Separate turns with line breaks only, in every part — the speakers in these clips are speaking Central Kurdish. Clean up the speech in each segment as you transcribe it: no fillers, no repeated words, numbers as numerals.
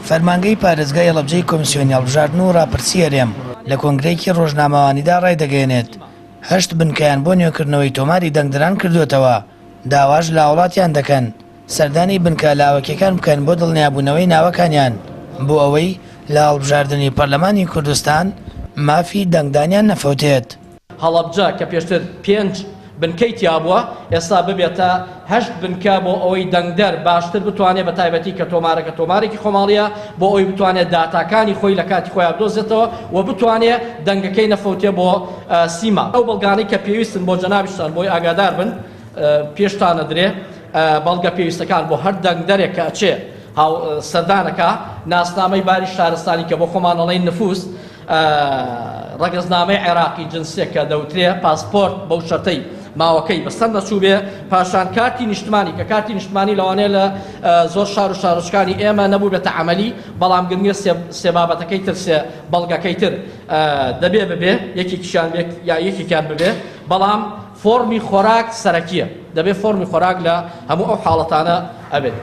فەرمانگەی پارێزگای هەڵەبجەی کۆمیسیۆنی هەڵبژاردن و ڕاپرسیەرێم لە کۆنگرەیەکی ڕۆژنامەوانیدا ڕایدەگەێنێت 8 بنکەیان بۆ نوێکردنەوەی تۆماری دەنگدران کردوێتەوە. داواش لە وڵاتیان دەکەن سەردانی بنکە لاوەکیەکان بکەن بۆ دڵنیابوونەوەی ناوەکانیان بۆ ئەوەی لە هەڵبژاردننی پەرلەمانی کوردستان مافی دەنگدانیان نەفەوتێت.
هەڵەبجە کە پێشتر 5 بنکەی تیابووە ئێستا ببێتە 8 بنکە بۆ ئەوەی دەنگدەر باشتر بتوانێت بە تایبەتی کە تۆمارەکە تۆمارێکی خۆماڵیە بۆ ئەوی بتوانێت داتاکانی خۆی لە کاتی خۆیان بدۆزێتەوە و بتوانێت دەنگەکەی نەفەوتێ بۆ سیما. ئەو بەڵگانەی کە پێویستن بۆ جەنابیشتان بۆی ئاگادار بن پێشتانە درێ بەڵگە پێویستەکان بۆ هەر دەنگدەرێک کە ئەچێ سەردانەکە ناسنامەی باری شارستانی کە بۆ خۆمانەڵەی نفوس ڕەگەزنامەی عێراقی جنسێک کە دەوترێ پاسپۆرت بەو شەرتەی ماوەکەی بەستەر نەچوو بێ، پاشان کارتی نیشتمانی کە کارتی نیشتمانی لەوانەیە لە زۆر شار و شارۆچکانی ئێمە نەبوو بێتە عەمەلی، بەڵام گرنگە سێ بابەتەکەی تر سێ بەڵگەکەی تر دەبێ ببێ یەکێکیشان یا یەکێکیان ببێ، بەڵام فۆرمی خۆراک سەرەکیە، دەبێ فۆرمی خۆراک لە هەموو ئەو حاڵەتانە ئەبێت.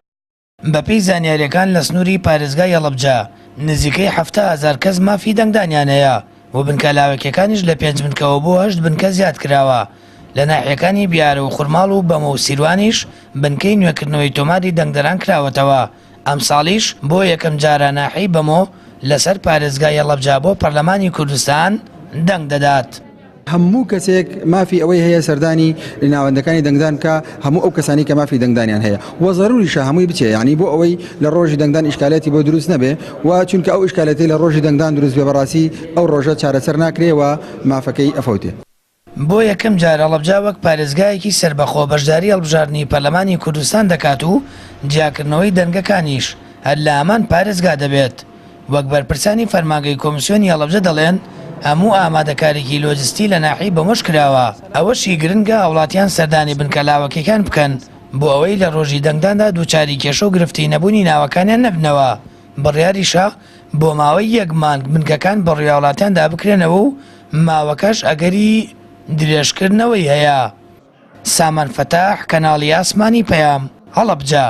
بەپێی زانیاریەکان لە سنووری پارێزگای هەڵەبجە نزیکەی 7,000 کەس مافی دەنگدانیان هەیە و بنکە لاوەکیەکانیش لە 5 بنکەوە بۆ 8 بنکە زیاد کراوە. لە ناحیەکانی بیارە و خوڕماڵ و بەمە و سیروانیش بنکەی نوێکردنەوەی تۆماری دەنگدەران کراوەتەوە. ئەم ساڵیش بۆ یەکەم جارە ناحی بەمۆ لەسەر پارێزگای هەڵەبجە بۆ پەرلەمانی کوردستان دەنگ دەدات.
هەموو کەسێک مافی ئەوەی هەیە سەردانی ناوەندەکانی دەنگدان کە هەموو ئەو کەسانی کە مافی دەنگدانیان هەیە وە ضروریشە هەمووی بچێ، یعنی بۆ ئەوەی لە ڕۆژی دەنگدان ئیشکالێتی بۆ دروست نەبێ و چونکە ئەو ئیشکالەتی لە ڕۆژی دەنگدان دروست بێ بەڕاستی ئەو ڕۆژە چارەسەر ناکرێەوە مافەکەی ئەفەوتێ.
بۆ یەکەم جار هەڵەبجە وەک پارێزگایەکی سربەخۆ بەشداری هەڵبژاردننی پەرلەمانی کوردستان دەکات و جیاکردنەوەی دەنگەکانیش هەر لە ئامان پارێزگا دەبێت. وەک بەرپرسانی فەرمانگەی کۆمیسیۆنی هەڵەبجە دەڵێن هەموو ئامادەکارێکی لۆجستی لە ناحی بەمەش کراوە. ئەوەشی گرنگە هاوڵاتیان سەردانی بنکە لاوەکیەکان بکەن بۆ ئەوەی لە ڕۆژی دەنگداندا دووچاری کێشە و گرفتی نەبوونی ناوەکانیان نەبنەوە. بڕیاریشە بۆ ماوەی 1 مانگ بنکەکان بەڕێوە وڵاتیاندا بکرێنەوە و ماوەکەش ئەگەری درێژکردنەوەی هەیە. سامان فەتاح، کەناڵی ئاسمانی پەیام، هەڵەبجە.